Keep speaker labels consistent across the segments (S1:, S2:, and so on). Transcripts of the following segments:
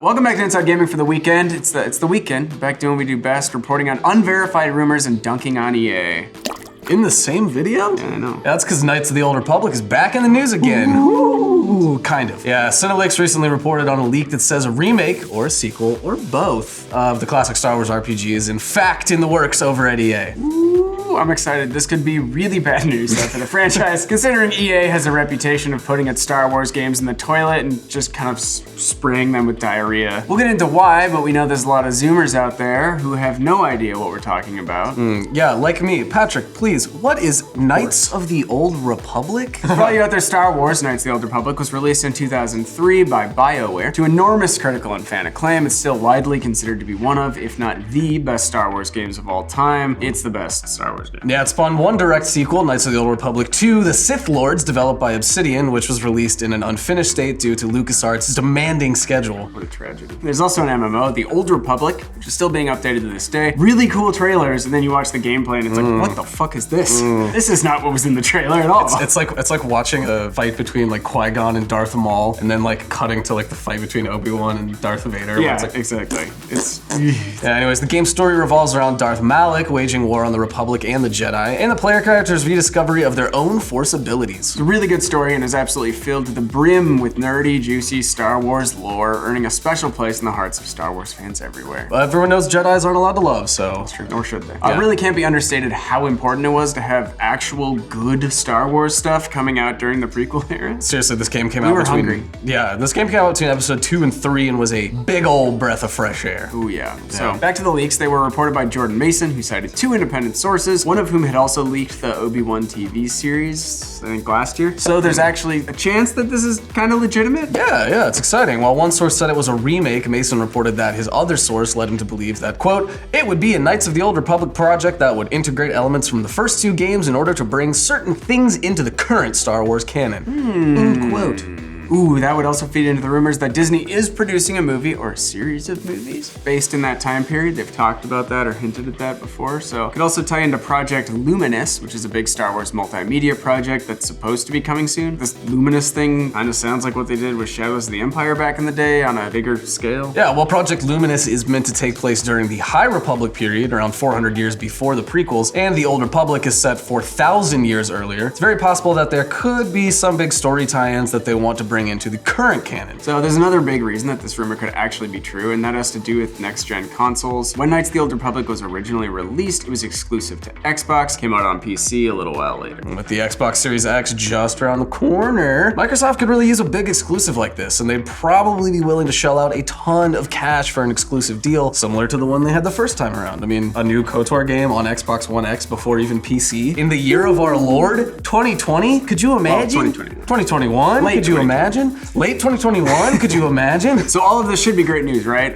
S1: Welcome back to Inside Gaming for the weekend. It's the weekend. Back doing what we do best, reporting on unverified rumors and dunking on EA.
S2: In the same video?
S1: Yeah, I know.
S2: That's because Knights of the Old Republic is back in the news again. Ooh, kind of. Yeah, Cineleaks recently reported on a leak that says a remake, or a sequel, or both, of the classic Star Wars RPG is in fact in the works over at EA.
S1: Ooh, I'm excited. This could be really bad news for the franchise, considering EA has a reputation of putting its Star Wars games in the toilet and just kind of spraying them with diarrhea. We'll get into why, but we know there's a lot of Zoomers out there who have no idea what we're talking about.
S2: Yeah, like me. Patrick, please, what is Knights of the Old Republic?
S1: For all you out there, Star Wars Knights of the Old Republic was released in 2003 by Bioware. To enormous critical and fan acclaim, it's still widely considered to be one of, if not the best Star Wars games of all time. It's the best Star Wars game.
S2: Yeah, it spawned one direct sequel, Knights of the Old Republic 2, The Sith Lords, developed by Obsidian, which was released in an unfinished state due to LucasArts' demanding schedule.
S1: What a tragedy. There's also an MMO, The Old Republic, which is still being updated to this day. Really cool trailers, and then you watch the gameplay and it's like, what the fuck is this? This is not what was in the trailer at all.
S2: It's like watching a fight between like Qui-Gon and Darth Maul, and then like cutting to like the fight between Obi-Wan and Darth Vader.
S1: Yeah,
S2: it's like,
S1: exactly. It's
S2: yeah, anyways, the game's story revolves around Darth Malak waging war on the Republic and the Jedi, and the player characters' rediscovery of their own Force abilities.
S1: a really good story and is absolutely filled to the brim with nerdy, juicy Star Wars lore, earning a special place in the hearts of Star Wars fans everywhere.
S2: But everyone knows Jedis aren't allowed to love, so.
S1: Nor should they.
S2: Yeah.
S1: It really can't be understated how important it was to have actual good Star Wars stuff coming out during the prequel era.
S2: Seriously, this game came out
S1: were
S2: between.
S1: hungry.
S2: Yeah, this game came out between episode 2 and 3 and was a big old breath of fresh air.
S1: Ooh, yeah. So, back to the leaks. They were reported by Jordan Mason, who cited 2 independent sources, one of whom had also leaked the Obi-Wan TV series, I think last year. So there's actually a chance that this is kind of legitimate.
S2: Yeah, it's exciting. While one source said it was a remake, Mason reported that his other source led him to believe that, quote, it would be a Knights of the Old Republic project that would integrate elements from the first 2 games in order to bring certain things into the current Star Wars canon. End quote.
S1: Ooh, that would also feed into the rumors that Disney is producing a movie or a series of movies based in that time period. They've talked about that or hinted at that before. So it could also tie into Project Luminous, which is a big Star Wars multimedia project that's supposed to be coming soon. This Luminous thing kind of sounds like what they did with Shadows of the Empire back in the day on a bigger scale.
S2: Yeah, well, Project Luminous is meant to take place during the High Republic period, around 400 years before the prequels, and the Old Republic is set 4,000 years earlier. It's very possible that there could be some big story tie-ins that they want to bring into the current canon.
S1: So there's another big reason that this rumor could actually be true, and that has to do with next-gen consoles. When Knights of the Old Republic was originally released, it was exclusive to Xbox, came out on PC a little while later.
S2: With the Xbox Series X just around the corner, Microsoft could really use a big exclusive like this, and they'd probably be willing to shell out a ton of cash for an exclusive deal, similar to the one they had the first time around. I mean, a new KOTOR game on Xbox One X before even PC. In the year of our Lord, 2020? Could you imagine?
S1: 2021.
S2: 2021? Could you imagine? Late 2021? Could you imagine?
S1: So all of this should be great news, right?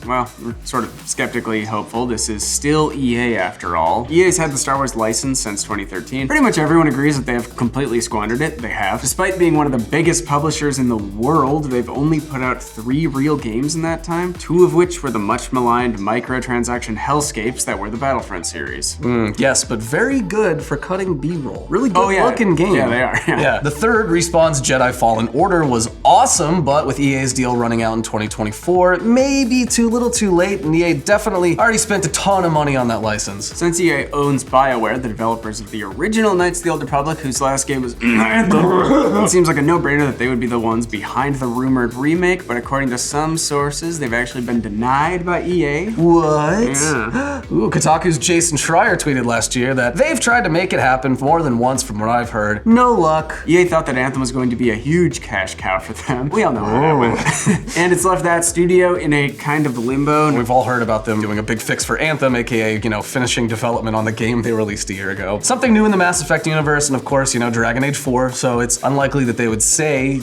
S1: Well, we're sort of skeptically hopeful. This is still EA after all. EA's had the Star Wars license since 2013. Pretty much everyone agrees that they have completely squandered it. They have. Despite being one of the biggest publishers in the world, they've only put out 3 real games in that time, 2 of which were the much maligned microtransaction hellscapes that were the Battlefront series.
S2: Yes, but very good for cutting B-roll. Really good looking game.
S1: Yeah, they are.
S2: Yeah. The third, Respawn's Jedi Fallen Order, was awesome, but with EA's deal running out in 2024, maybe too little too late, and EA definitely already spent a ton of money on that license.
S1: Since EA owns Bioware, the developers of the original Knights of the Old Republic, whose last game was it seems like a no-brainer that they would be the ones behind the rumored remake, but according to some sources, they've actually been denied by EA.
S2: What?
S1: Yeah.
S2: Ooh, Kotaku's Jason Schreier tweeted last year that they've tried to make it happen more than once from what I've heard. No luck.
S1: EA thought that Anthem was going to be a huge cash cow for them. We all know how that went. And it's left that studio in a kind of limbo.
S2: We've all heard about them doing a big fix for Anthem, aka, finishing development on the game they released a year ago. Something new in the Mass Effect universe, and of course, Dragon Age 4, so it's unlikely that they would say,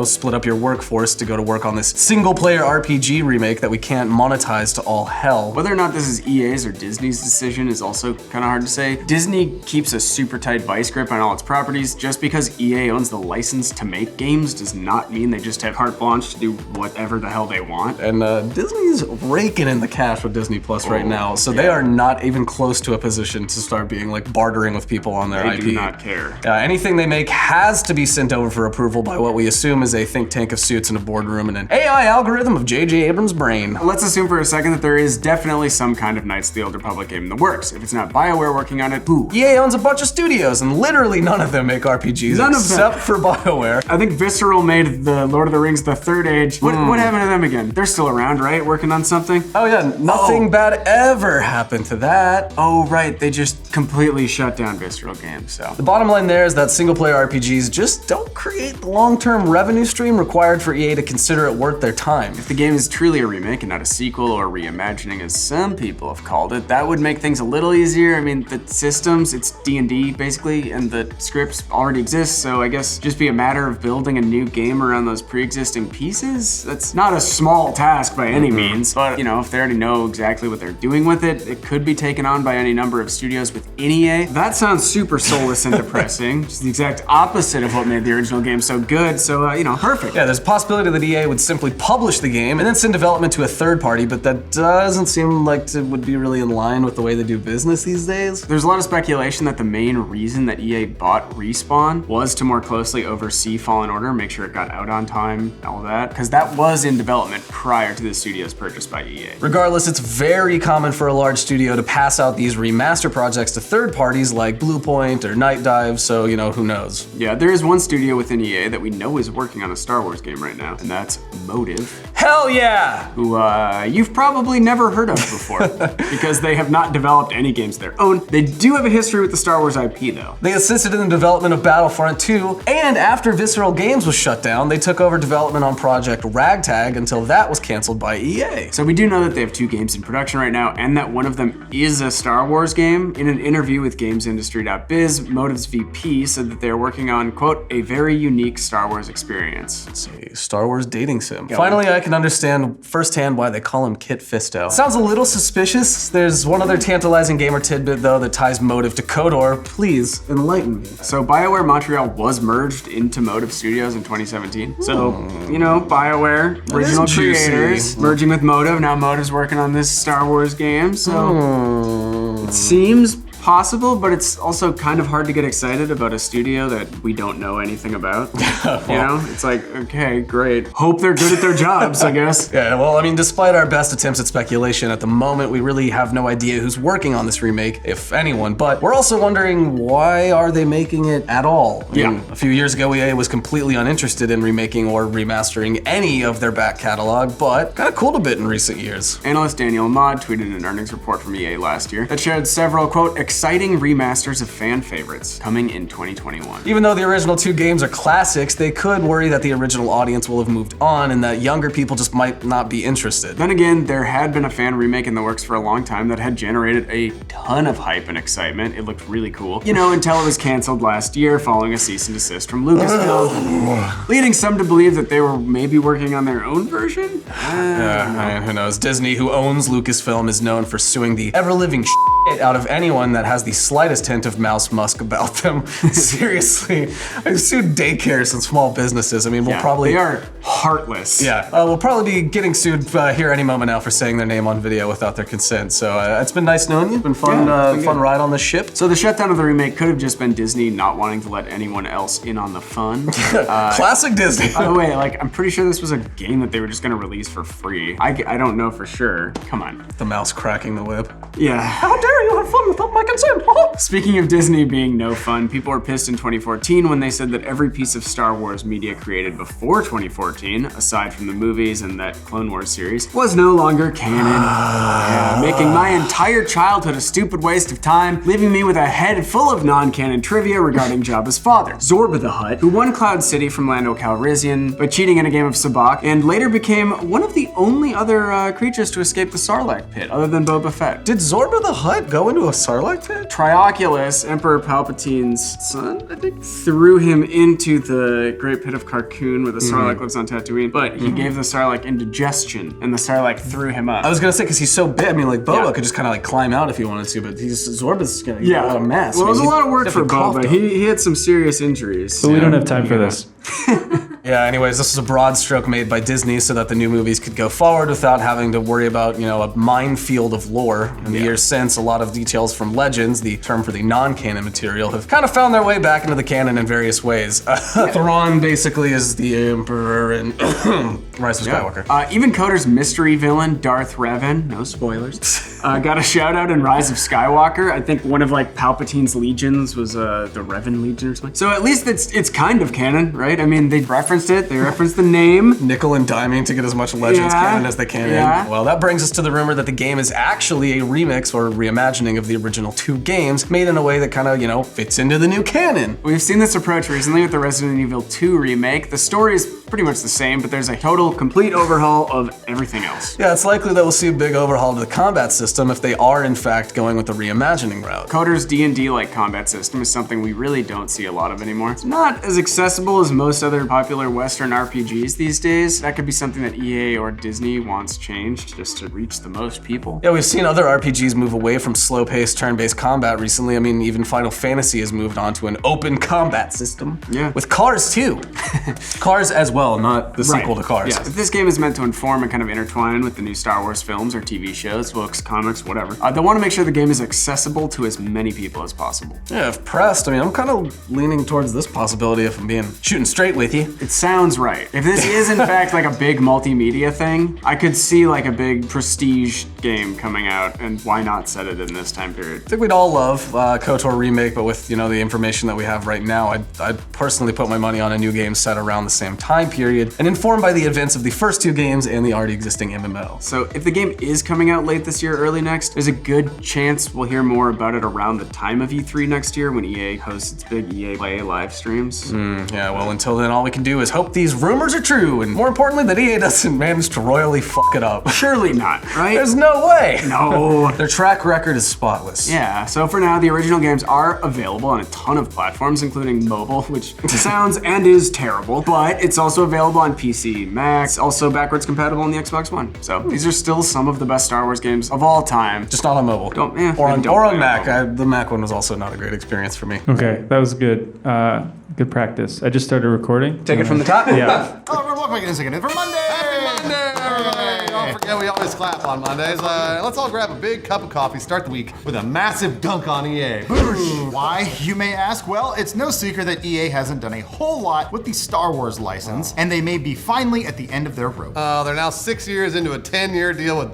S2: split up your workforce to go to work on this single-player RPG remake that we can't monetize to all hell.
S1: Whether or not this is EA's or Disney's decision is also kind of hard to say. Disney keeps a super tight vice grip on all its properties. Just because EA owns the license to make games games does not mean they just have carte blanche to do whatever the hell they want.
S2: And Disney's raking in the cash with Disney Plus right now, so they are not even close to a position to start being like bartering with people on their IP.
S1: They do not care.
S2: Anything they make has to be sent over for approval by what we assume is a think tank of suits in a boardroom and an AI algorithm of J.J. Abrams' brain.
S1: Let's assume for a second that there is definitely some kind of Knights of the Old Republic game in the works. If it's not Bioware working on it, who?
S2: EA owns a bunch of studios, and literally none of them make RPGs except for Bioware.
S1: I think Visceral made the Lord of the Rings The Third Age. What happened to them again? They're still around, right? Working on something?
S2: Oh yeah, nothing bad ever happened to that.
S1: Oh right, they just completely shut down Visceral Games, so.
S2: The bottom line there is that single-player RPGs just don't create the long-term revenue stream required for EA to consider it worth their time.
S1: If the game is truly a remake and not a sequel or reimagining, as some people have called it, that would make things a little easier. I mean, the systems, it's D&D basically, and the scripts already exist, so I guess just be a matter of building a new game around those pre-existing pieces. That's not a small task by any means, but you know, if they already know exactly what they're doing with it, it could be taken on by any number of studios within EA. That sounds super soulless and depressing, just the exact opposite of what made the original game so good, so you know, perfect.
S2: Yeah, there's a possibility that EA would simply publish the game and then send development to a third party, but that doesn't seem like it would be really in line with the way they do business these days.
S1: There's a lot of speculation that the main reason that EA bought Respawn was to more closely oversee Fallen Order, make sure it got out on time, all that, because that was in development prior to the studio's purchase by EA.
S2: Regardless, it's very common for a large studio to pass out these remaster projects to third parties like Bluepoint or Night Dive, so you know, who knows.
S1: Yeah, there is one studio within EA that we know is working on a Star Wars game right now, and that's Motive.
S2: Hell yeah!
S1: Who you've probably never heard of before, because they have not developed any games of their own. They do have a history with the Star Wars IP though.
S2: They assisted in the development of Battlefront 2, and after Visceral Games was shut down, they took over development on Project Ragtag until that was canceled by EA.
S1: So we do know that they have 2 games in production right now, and that one of them is a Star Wars game. In an interview with GamesIndustry.biz, Motive's VP said that they're working on, quote, a very unique Star Wars experience.
S2: It's a Star Wars dating sim. Finally, I can understand firsthand why they call him Kit Fisto. Sounds a little suspicious. There's one other tantalizing gamer tidbit though that ties Motive to KOTOR. Please enlighten me.
S1: So Bioware Montreal was merged into Motive Studios in 2017. So, you know, Bioware, original creators, merging with Motive. Now Motive's working on this Star Wars game, so it seems possible, but it's also kind of hard to get excited about a studio that we don't know anything about. You know, it's like, okay, great. Hope they're good at their jobs, I guess.
S2: Yeah, well, I mean, despite our best attempts at speculation, at the moment we really have no idea who's working on this remake, if anyone, but we're also wondering why are they making it at all? I mean, a few years ago, EA was completely uninterested in remaking or remastering any of their back catalog, but kind of cooled a bit in recent years.
S1: Analyst Daniel Ahmad tweeted an earnings report from EA last year that showed several, quote, exciting remasters of fan favorites coming in 2021.
S2: Even though the original 2 games are classics, they could worry that the original audience will have moved on and that younger people just might not be interested.
S1: Then again, there had been a fan remake in the works for a long time that had generated a ton of hype and excitement. It looked really cool, you know, until it was canceled last year following a cease and desist from Lucasfilm, leading some to believe that they were maybe working on their own version?
S2: Who knows? Disney, who owns Lucasfilm, is known for suing the ever-living shit out of anyone that has the slightest hint of mouse musk about them. Seriously, I've sued daycares and small businesses. I mean, we'll probably—
S1: They are heartless.
S2: Yeah, we'll probably be getting sued here any moment now for saying their name on video without their consent. So it's been nice knowing you. It's been fun, fun ride on the ship.
S1: So the shutdown of the remake could have just been Disney not wanting to let anyone else in on the fun.
S2: Classic Disney.
S1: By the way, like, I'm pretty sure this was a game that they were just gonna release for free. I don't know for sure. Come on.
S2: The mouse cracking the whip.
S1: Yeah.
S2: How dare you have fun without my consent?
S1: Speaking of Disney being no fun, people were pissed in 2014 when they said that every piece of Star Wars media created before 2014, aside from the movies and that Clone Wars series, was no longer canon. Making my entire childhood a stupid waste of time, leaving me with a head full of non-canon trivia regarding Jabba's father, Zorba the Hutt, who won Cloud City from Lando Calrissian by cheating in a game of Sabacc, and later became one of the only other creatures to escape the Sarlacc pit, other than Boba Fett.
S2: Did Zorba the Hutt go into a Sarlacc pit?
S1: Trioculus, Emperor Palpatine's son, I think, threw him into the Great Pit of Carkoon where the Sarlacc lives on Tatooine, but he gave the Sarlacc indigestion, and the Sarlacc threw him up.
S2: I was gonna say, because he's so big, I mean, like, Boba could just kind of like climb out if he wanted to, but Zorba's gonna get a lot of mass.
S1: Well, it was a lot of work for
S2: Boba.
S1: Boba. He had some serious injuries.
S3: But we don't have time for this.
S2: Yeah, anyways, this was a broad stroke made by Disney so that the new movies could go forward without having to worry about, a minefield of lore. In the years since, a lot of details from Legends, the term for the non-canon material, have kind of found their way back into the canon in various ways. Thrawn basically is the Emperor in Rise of Skywalker.
S1: Even KOTOR's mystery villain, Darth Revan, no spoilers, got a shout out in Rise of Skywalker. I think one of like Palpatine's legions was the Revan Legion or something. So at least it's kind of canon, right? I mean, they referenced it, they referenced the name.
S2: Nickel and diming to get as much Legends canon as they can in. Well, that brings us to the rumor that the game is actually a remix or reimagining of the original 2 games, made in a way that kind of, fits into the new canon.
S1: We've seen this approach recently with the Resident Evil 2 remake. The story is pretty much the same, but there's a total, complete overhaul of everything else.
S2: Yeah, it's likely that we'll see a big overhaul to the combat system if they are in fact going with the reimagining route.
S1: KOTOR's D&D-like combat system is something we really don't see a lot of anymore. It's not as accessible as most other popular Western RPGs these days. That could be something that EA or Disney wants changed just to reach the most people.
S2: Yeah, we've seen other RPGs move away from slow-paced, turn-based combat recently. I mean, even Final Fantasy has moved on to an open combat system.
S1: Yeah.
S2: With Cars too. Cars as well, not the sequel to Cars.
S1: Yeah, if this game is meant to inform and kind of intertwine with the new Star Wars films or TV shows, books, comics, whatever, they want to make sure the game is accessible to as many people as possible.
S2: Yeah, if pressed, I'm kind of leaning towards this possibility if I'm being shooting straight with you.
S1: It sounds right. If this is in fact like a big multimedia thing, I could see like a big prestige game coming out, and why not set it in this time period?
S2: I think we'd all love KOTOR remake, but with the information that we have right now, I'd personally put my money on a new game set around the same time period and informed by the events of the first 2 games and the already existing MMO.
S1: So if the game is coming out late this year, early next, there's a good chance we'll hear more about it around the time of E3 next year when EA hosts its big EA Play live streams.
S2: Yeah, well, until then, all we can do is hope these rumors are true, and more importantly, that EA doesn't manage to royally fuck it up.
S1: Surely not, right?
S2: There's no way.
S1: No.
S2: Their track record is spotless.
S1: Yeah, so for now, the original games are available on a ton of platforms, including mobile, which sounds and is terrible, but it's also available on PC, Mac, it's also backwards compatible on the Xbox One. So these are still some of the best Star Wars games of all time.
S2: Just not on mobile. Or on Mac. The Mac one was also not a great experience for me.
S3: Okay, that was good. Good practice. I just started recording.
S1: Take it from the top?
S3: Yeah.
S4: Hello everyone, welcome back to Second for Monday!
S5: Happy Monday! Don't forget we always clap on Mondays. Let's all grab a big cup of coffee, start the week with a massive dunk on EA.
S4: Why, you may ask? Well, it's no secret that EA hasn't done a whole lot with the Star Wars license, and they may be finally at the end of their rope.
S5: They're now 6 years into a 10-year deal with